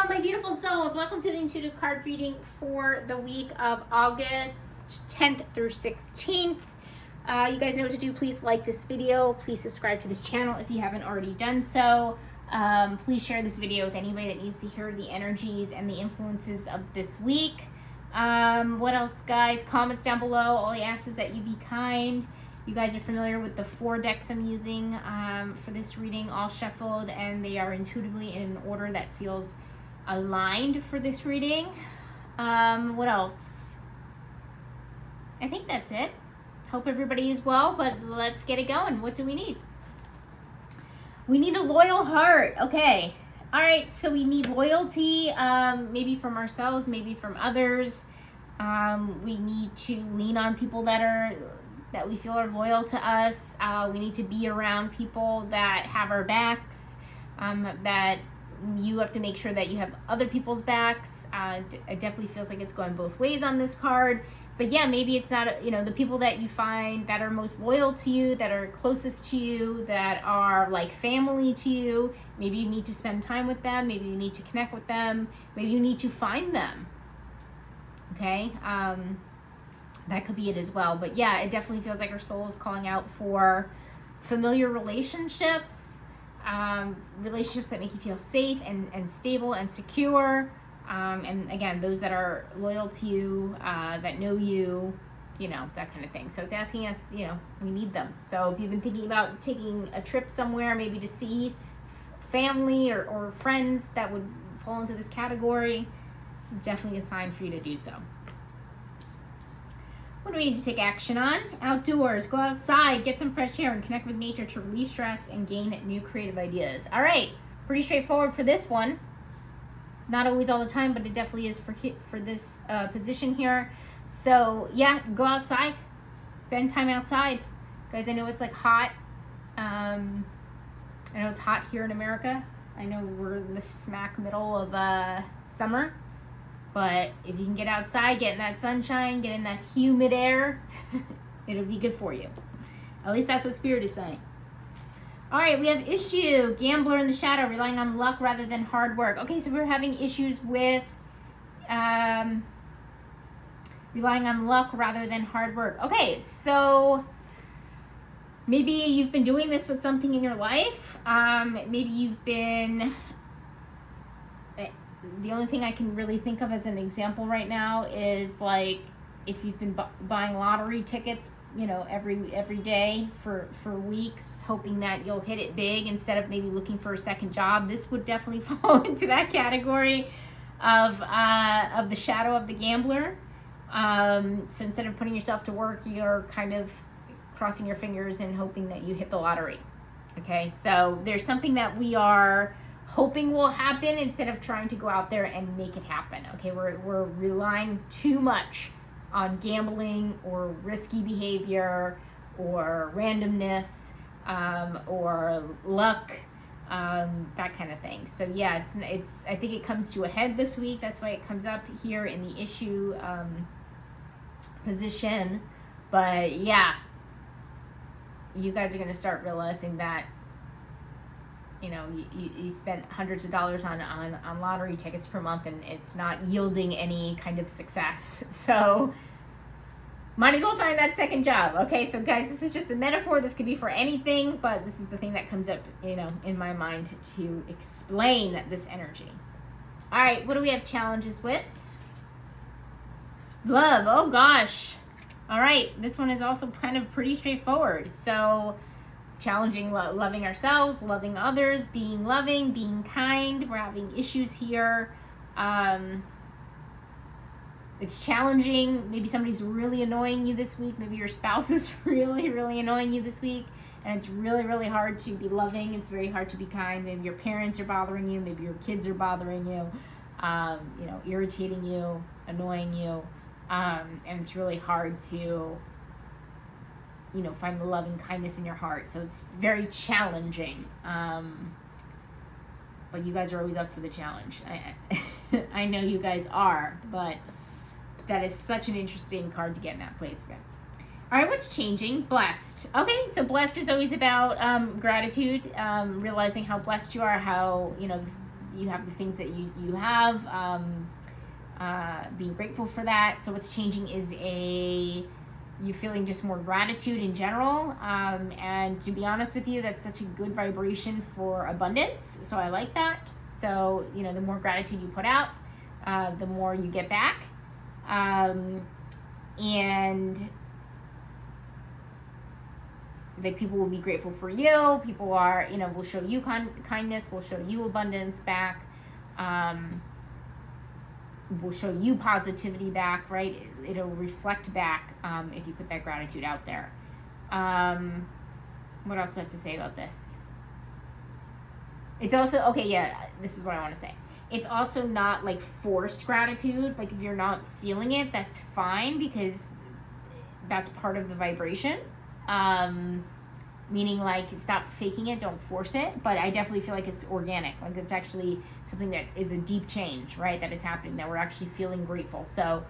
my beautiful souls. Welcome to the intuitive card reading for the week of August 10th through 16th. You guys know what to do. Please like this video. Please subscribe to this channel if you haven't already done so. Please share this video with anybody that needs to hear the energies and the influences of this week. What else, guys? Comments down below. All I ask is that you be kind. You guys are familiar with the 4 decks I'm using for this reading, all shuffled, and they are intuitively in an order that feels aligned for this reading. What else? I think that's it. Hope everybody is well, but let's get it going. What do we need? We need a loyal heart. Okay. All right, so we need loyalty, maybe from ourselves, maybe from others. We need to lean on people that we feel are loyal to us. We need to be around people that have our backs, that you have to make sure that you have other people's backs. It definitely feels like it's going both ways on this card. But yeah, maybe it's not, the people that you find that are most loyal to you, that are closest to you, that are like family to you. Maybe you need to spend time with them. Maybe you need to connect with them. Maybe you need to find them. Okay? That could be it as well. But yeah, it definitely feels like our soul is calling out for familiar relationships, relationships that make you feel safe and stable and secure. And again, those that are loyal to you, that know you, that kind of thing. So it's asking us, we need them. So if you've been thinking about taking a trip somewhere, maybe to see family or friends that would fall into this category, this is definitely a sign for you to do so. What do we need to take action on? Outdoors, go outside, get some fresh air, and connect with nature to relieve stress and gain new creative ideas. All right, pretty straightforward for this one. Not always all the time, but it definitely is for this position here. So yeah, go outside, spend time outside. Guys, I know it's like hot. I know it's hot here in America. I know we're in the smack middle of summer. But if you can get outside, get in that sunshine, get in that humid air, it'll be good for you. At least that's what Spirit is saying. All right, we have issue. Gambler in the shadow, relying on luck rather than hard work. Okay, so we're having issues with relying on luck rather than hard work. Okay, so maybe you've been doing this with something in your life. Maybe you've been... The only thing I can really think of as an example right now is like if you've been buying lottery tickets, every day for weeks, hoping that you'll hit it big instead of maybe looking for a second job. This would definitely fall into that category of the shadow of the gambler. So instead of putting yourself to work, you're kind of crossing your fingers and hoping that you hit the lottery. Okay, so there's something that we are hoping will happen instead of trying to go out there and make it happen. Okay, we're relying too much on gambling or risky behavior or randomness or luck, that kind of thing. So yeah, it's I think it comes to a head this week. That's why it comes up here in the issue position. But yeah, you guys are going to start realizing that you spent hundreds of dollars on lottery tickets per month and it's not yielding any kind of success. So might as well find that second job. Okay, so guys, this is just a metaphor. This could be for anything, but this is the thing that comes up, in my mind to explain this energy. All right, what do we have challenges with? Love. Oh gosh. All right, this one is also kind of pretty straightforward. So challenging loving ourselves, loving others, being loving, being kind. We're having issues here. It's challenging. Maybe somebody's really annoying you this week. Maybe your spouse is really, really annoying you this week. And it's really, really hard to be loving. It's very hard to be kind. Maybe your parents are bothering you. Maybe your kids are bothering you, irritating you, annoying you. And it's really hard to find the love and kindness in your heart. So it's very challenging. But you guys are always up for the challenge. I know you guys are, but that is such an interesting card to get in that place. All right, what's changing? Blessed. Okay, so blessed is always about gratitude, realizing how blessed you are, how, you have the things that you have, being grateful for that. So what's changing is you feeling just more gratitude in general, and to be honest with you, that's such a good vibration for abundance, so I like that. So the more gratitude you put out, the more you get back, and that people will be grateful for you. People are, will show you kindness, will show you abundance back, will show you positivity back, right? It'll reflect back if you put that gratitude out there. What else do I have to say about this? It's also, okay, yeah, this is what I want to say. It's also not like forced gratitude. Like if you're not feeling it, that's fine, because that's part of the vibration. Meaning like stop faking it, don't force it. But I definitely feel like it's organic. Like it's actually something that is a deep change, right? That is happening, that we're actually feeling grateful. So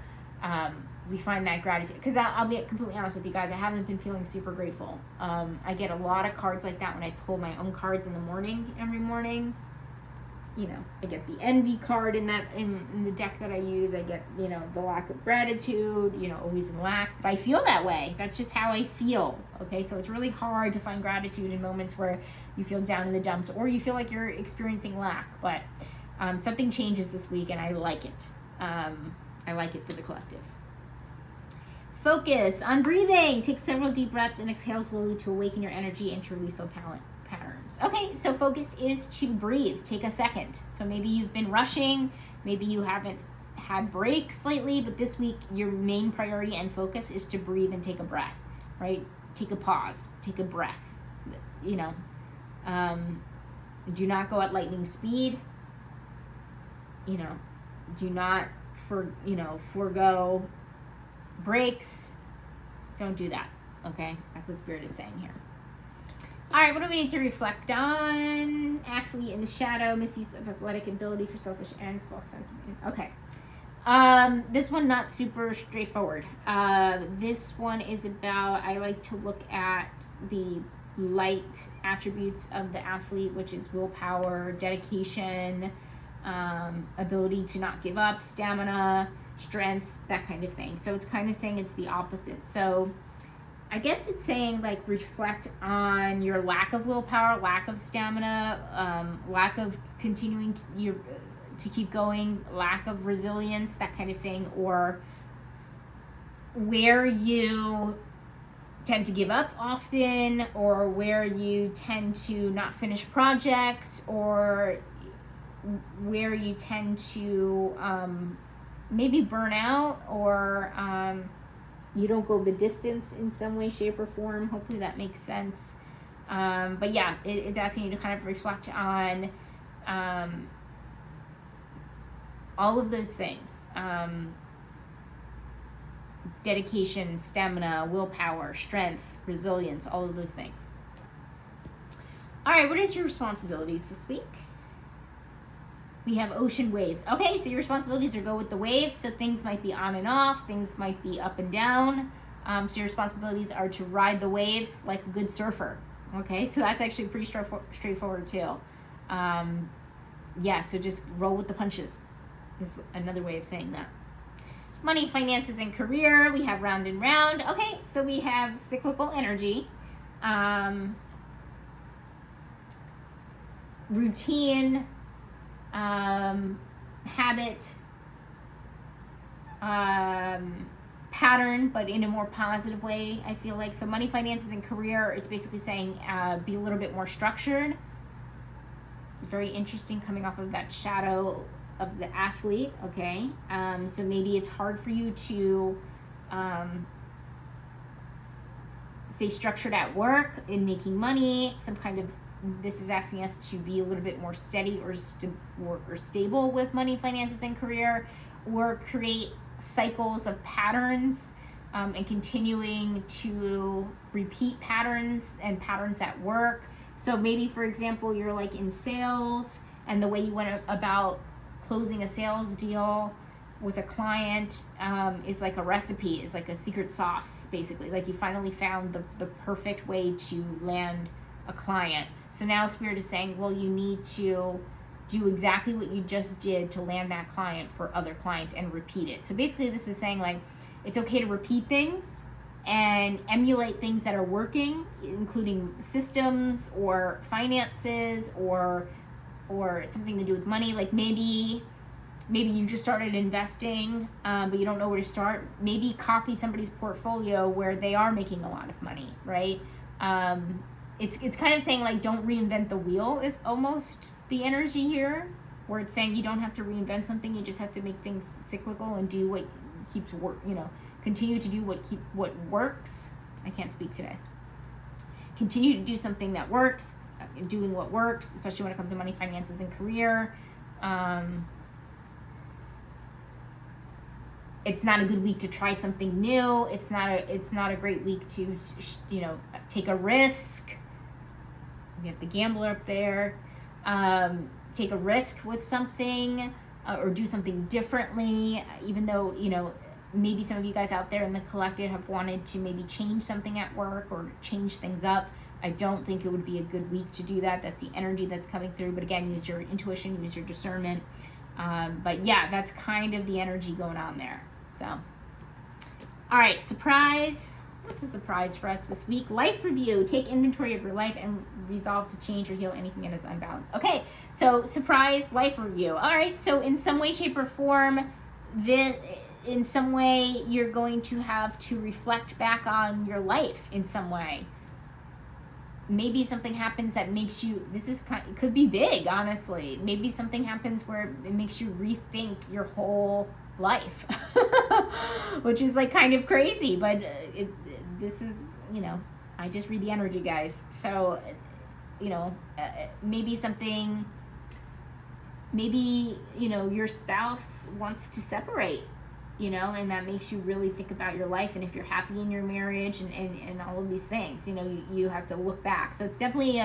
we find that gratitude, because I'll be completely honest with you guys, I haven't been feeling super grateful. I get a lot of cards like that when I pull my own cards in the morning, every morning. I get the envy card in the deck that I use. I get, the lack of gratitude, always in lack. But I feel that way. That's just how I feel. Okay, so it's really hard to find gratitude in moments where you feel down in the dumps or you feel like you're experiencing lack. But something changes this week, and I like it. I like it for the collective. Focus on breathing. Take several deep breaths and exhale slowly to awaken your energy and to release old patterns. Okay, so focus is to breathe. Take a second. So maybe you've been rushing, maybe you haven't had breaks lately, but this week your main priority and focus is to breathe and take a breath, right? Take a pause, take a breath. Do not go at lightning speed. Do not forego breaks. Don't do that. Okay, that's what Spirit is saying here. All right, what do we need to reflect on? Athlete in the shadow, misuse of athletic ability for selfish ends, false sense of... Okay. This one, not super straightforward. This one is about, I like to look at the light attributes of the athlete, which is willpower, dedication, ability to not give up, stamina, strength, that kind of thing. So it's kind of saying it's the opposite. So I guess it's saying like reflect on your lack of willpower, lack of stamina, lack of continuing to keep going, lack of resilience, that kind of thing, or where you tend to give up often, or where you tend to not finish projects, or where you tend to maybe burn out, or you don't go the distance in some way, shape, or form. Hopefully that makes sense. But yeah, it's asking you to kind of reflect on all of those things. Dedication, stamina, willpower, strength, resilience, all of those things. All right, what is your responsibilities this week? We have ocean waves. Okay, so your responsibilities are go with the waves. So things might be on and off. Things might be up and down. So your responsibilities are to ride the waves like a good surfer. Okay, so that's actually pretty straightforward too. Yeah, so just roll with the punches is another way of saying that. Money, finances, and career. We have round and round. Okay, so we have cyclical energy. Routine. Habit, pattern, but in a more positive way, I feel like. So money, finances, and career, it's basically saying be a little bit more structured. Very interesting, coming off of that shadow of the athlete. Okay, so maybe it's hard for you to stay structured at work in making money. This is asking us to be a little bit more steady or stable with money, finances, and career, or create cycles of patterns and continuing to repeat patterns and patterns that work. So maybe, for example, you're like in sales, and the way you went about closing a sales deal with a client is like a recipe, is like a secret sauce, basically. Like you finally found the perfect way to land a client. So now Spirit is saying, well, you need to do exactly what you just did to land that client for other clients and repeat it. So basically this is saying like, it's okay to repeat things and emulate things that are working, including systems or finances or something to do with money. Like maybe you just started investing, but you don't know where to start. Maybe copy somebody's portfolio where they are making a lot of money, right? It's kind of saying like, don't reinvent the wheel is almost the energy here, where it's saying you don't have to reinvent something, you just have to make things cyclical and do what keeps work, continue to do what works. I can't speak today. Continue to do something that works, doing what works, especially when it comes to money, finances, and career. It's not a good week to try something new. It's not a great week to, take a risk. We have the gambler up there. Take a risk with something or do something differently, even though, maybe some of you guys out there in the collective have wanted to maybe change something at work or change things up. I don't think it would be a good week to do that. That's the energy that's coming through. But again, use your intuition, use your discernment. But yeah, that's kind of the energy going on there. So, all right, surprise. What's a surprise for us this week? Life review. Take inventory of your life and resolve to change or heal anything that is unbalanced. Okay, so surprise life review. All right, so in some way, shape, or form, in some way, you're going to have to reflect back on your life in some way. Maybe something happens that makes you, it could be big, honestly. Maybe something happens where it makes you rethink your whole life, which is like kind of crazy, but this is, I just read the energy, guys. So, maybe your spouse wants to separate, and that makes you really think about your life and if you're happy in your marriage and all of these things, you have to look back. So it's definitely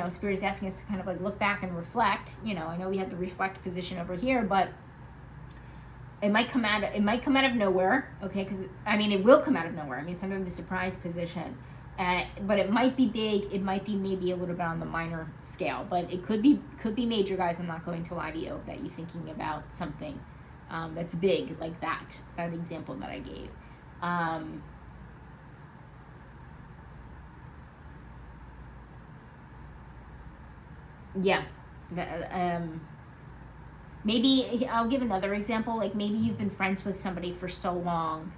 Spirit is asking us to kind of like look back and reflect. I know we have the reflect position over here, but it might come out of nowhere, okay? Because it will come out of nowhere. It's kind of a surprise position, but it might be big. It might be maybe a little bit on the minor scale, but it could be major, guys. I'm not going to lie to you that you're thinking about something that's big like that example that I gave. Maybe I'll give another example. Like maybe you've been friends with somebody for so long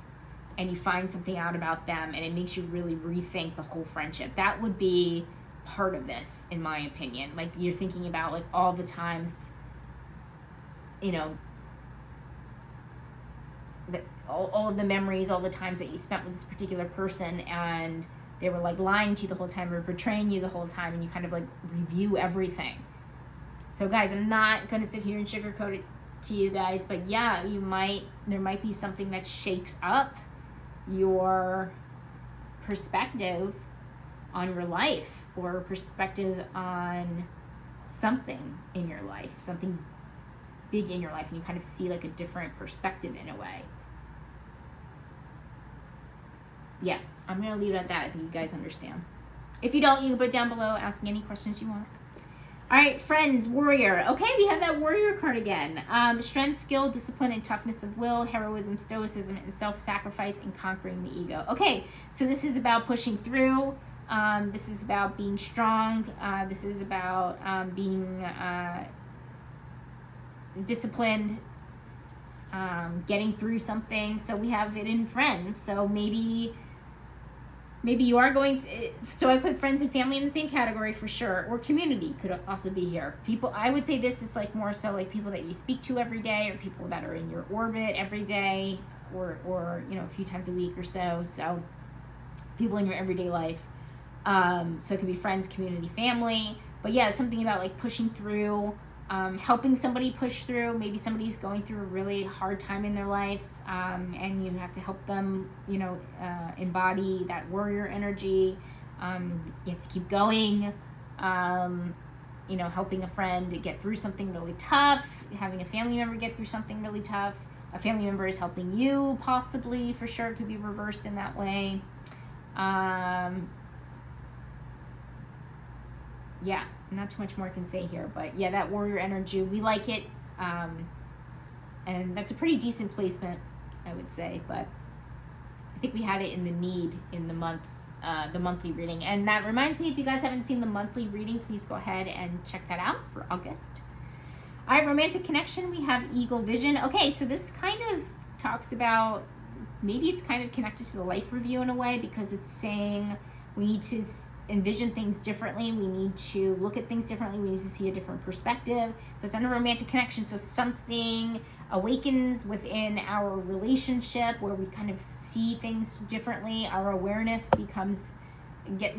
and you find something out about them and it makes you really rethink the whole friendship. That would be part of this, in my opinion. Like you're thinking about like all the times, all of the memories, all the times that you spent with this particular person and they were like lying to you the whole time or betraying you the whole time, and you kind of like review everything. So guys, I'm not going to sit here and sugarcoat it to you guys, but yeah, there might be something that shakes up your perspective on your life or perspective on something in your life, something big in your life, and you kind of see like a different perspective in a way. Yeah, I'm going to leave it at that. I think you guys understand. If you don't, you can put it down below, ask me any questions you want. All right, friends, warrior. Okay, we have that warrior card again. Strength, skill, discipline, and toughness of will, heroism, stoicism, and self-sacrifice, and conquering the ego. Okay, so this is about pushing through. This is about being strong. This is about being disciplined, getting through something. So we have it in friends. So maybe you are going, so I put friends and family in the same category for sure, or community could also be here. People, I would say this is like more so like people that you speak to every day, or people that are in your orbit every day, or a few times a week or so. So people in your everyday life. So it can be friends, community, family. But yeah, it's something about like pushing through, helping somebody push through. Maybe somebody's going through a really hard time in their life, and you have to help them, embody that warrior energy. You have to keep going, helping a friend to get through something really tough, having a family member get through something really tough. A family member is helping you, possibly, for sure. It could be reversed in that way. Yeah, not too much more I can say here, but yeah, that warrior energy, we like it. And that's a pretty decent placement, I would say, but I think we had it in the need in the monthly reading. And that reminds me, if you guys haven't seen the monthly reading, please go ahead and check that out for August. All right, romantic connection, we have eagle vision. Okay, so this kind of talks about, maybe it's kind of connected to the life review in a way, because it's saying we need to envision things differently. We need to look at things differently. We need to see a different perspective. So it's under romantic connection. So something awakens within our relationship where we kind of see things differently. Our awareness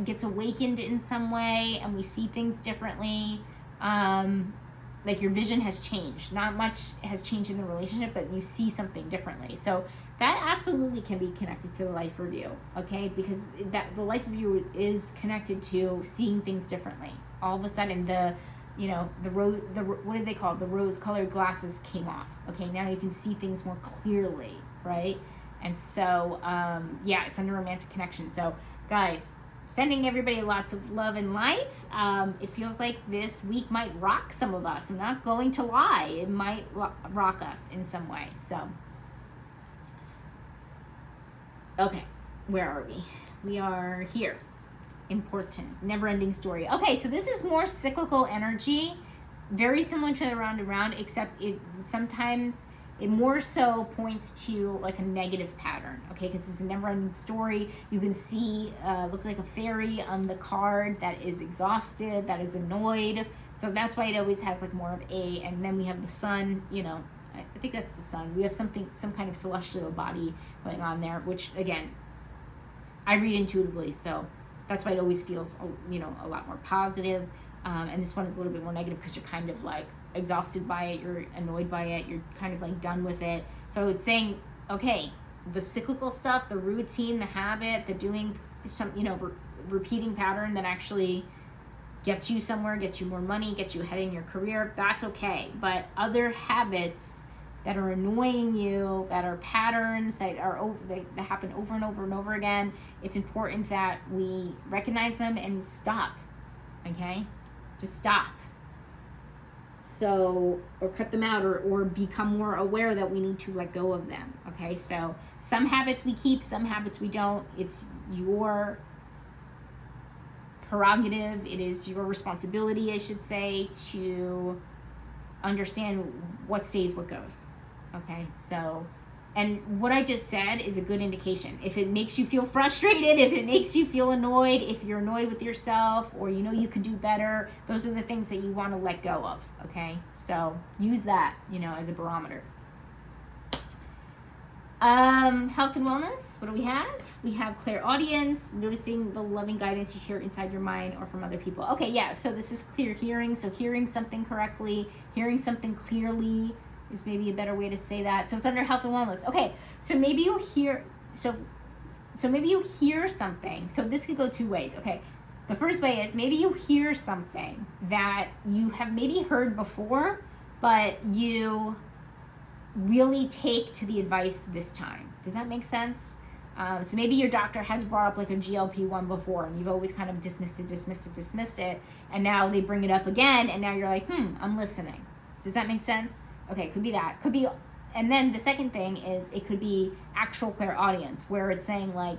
gets awakened in some way, and we see things differently. Like your vision has changed. Not much has changed in the relationship, but you see something differently. So that absolutely can be connected to the life review, okay? Because the life review is connected to seeing things differently. All of a sudden, what do they call it? The rose-colored glasses came off. Okay, now you can see things more clearly, right? And so, yeah, it's under romantic connection. So, guys, sending everybody lots of love and light. It feels like this week might rock some of us. I'm not going to lie. It might rock us in some way. So, okay, where are we? We are here. Important, never-ending story. Okay, so this is more cyclical energy, very similar to the round and round, except sometimes it more so points to like a negative pattern, okay, because it's a never-ending story. You can see, looks like a fairy on the card that is exhausted, that is annoyed. So that's why it always has like more of a, and then we have the sun, I think that's the sun. We have some kind of celestial body going on there, which again, I read intuitively, so that's why it always feels, a lot more positive. And this one is a little bit more negative because you're kind of like exhausted by it, you're annoyed by it, you're kind of like done with it. So it's saying, okay, the cyclical stuff, the routine, the habit, the doing some, repeating pattern that actually gets you somewhere, gets you more money, gets you ahead in your career, that's okay. But other habits that are annoying you, that are patterns that happen over and over and over again, it's important that we recognize them and stop, okay? Just stop. So, or cut them out, or become more aware that we need to let go of them, okay? So some habits we keep, some habits we don't. It's your prerogative, it is your responsibility, I should say, to understand what stays, what goes, okay? So, and what I just said is a good indication. If it makes you feel frustrated, if it makes you feel annoyed, if you're annoyed with yourself, or you can do better, those are the things that you want to let go of, okay? So use that, as a barometer. Health and wellness, what do we have? We have clairaudience, noticing the loving guidance you hear inside your mind or from other people. Okay, yeah, so this is clear hearing, so hearing something correctly, hearing something clearly is maybe a better way to say that. So it's under health and wellness. Okay, so maybe you hear, so maybe you hear something. So this could go two ways, okay? The first way is maybe you hear something that you have maybe heard before, but you really take to the advice this time. Does that make sense? So maybe your doctor has brought up like a GLP-1 before, and you've always kind of dismissed it, and now they bring it up again, and now you're like, I'm listening. Does that make sense? Okay, could be that. Could be, and then the second thing is it could be actual clairaudience, where it's saying like,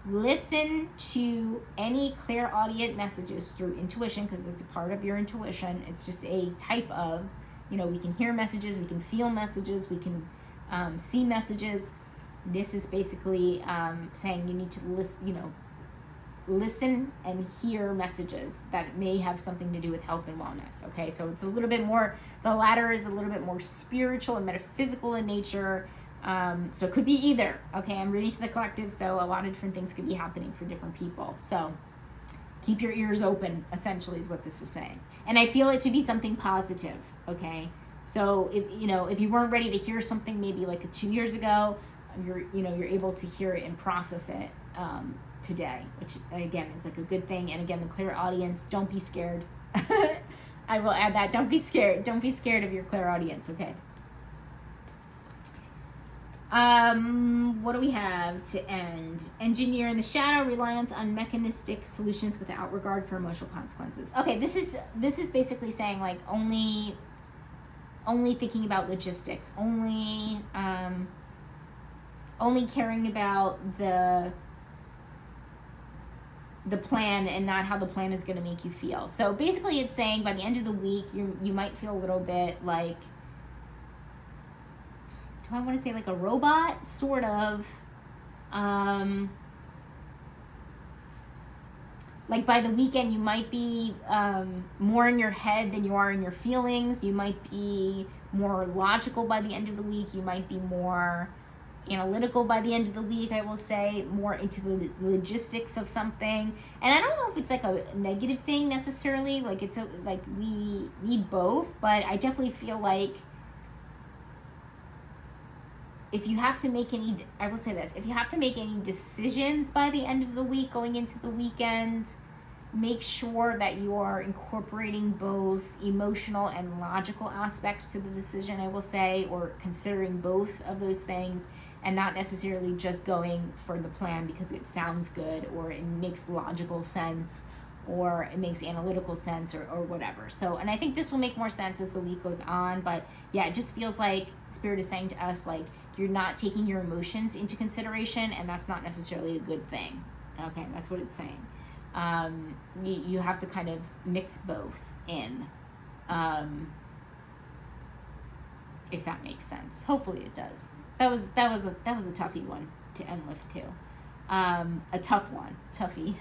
listen to any clairaudient messages through intuition, because it's a part of your intuition. It's just a type of, we can hear messages, we can feel messages, we can see messages. This is basically saying you need to listen and hear messages that may have something to do with health and wellness, okay? So it's a little bit more, the latter is a little bit more spiritual and metaphysical in nature. So it could be either, okay? I'm reading for the collective, so a lot of different things could be happening for different people. So keep your ears open, essentially, is what this is saying. And I feel it to be something positive, okay? So if you weren't ready to hear something maybe like 2 years ago, you're able to hear it and process it today, which again is like a good thing. And again, the clairaudience, don't be scared. I will add that. Don't be scared. Don't be scared of your clairaudience, okay? What do we have to end? Engineer in the shadow, reliance on mechanistic solutions without regard for emotional consequences. Okay, this is basically saying like only thinking about logistics, only caring about the plan and not how the plan is going to make you feel. So basically it's saying by the end of the week you might feel a little bit like, do I want to say like a robot, sort of. Like by the weekend you might be more in your head than you are in your feelings. You might be more logical by the end of the week. You might be more analytical by the end of the week, I will say, more into the logistics of something. And I don't know if it's like a negative thing necessarily, like it's like we need both, but I definitely feel like if you have to make any, I will say this, if you have to make any decisions by the end of the week going into the weekend, make sure that you are incorporating both emotional and logical aspects to the decision, I will say, or considering both of those things, and not necessarily just going for the plan because it sounds good or it makes logical sense or it makes analytical sense or whatever. So, and I think this will make more sense as the week goes on, but yeah, it just feels like Spirit is saying to us, like, you're not taking your emotions into consideration, and that's not necessarily a good thing. Okay, that's what it's saying. You have to kind of mix both in, if that makes sense. Hopefully it does. That was a toughie one to end with too. A tough one, toughie,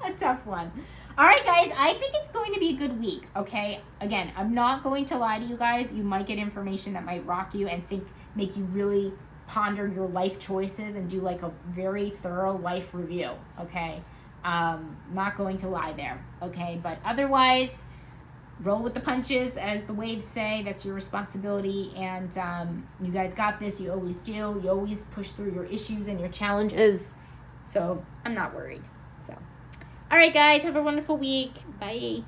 a tough one. All right, guys, I think it's going to be a good week. Okay, again, I'm not going to lie to you guys. You might get information that might rock you and make you really ponder your life choices and do like a very thorough life review. Okay, not going to lie there. Okay, but otherwise, roll with the punches, as the waves say. That's your responsibility, and you guys got this. You always do. You always push through your issues and your challenges, so I'm not worried. So all right, guys, have a wonderful week. Bye.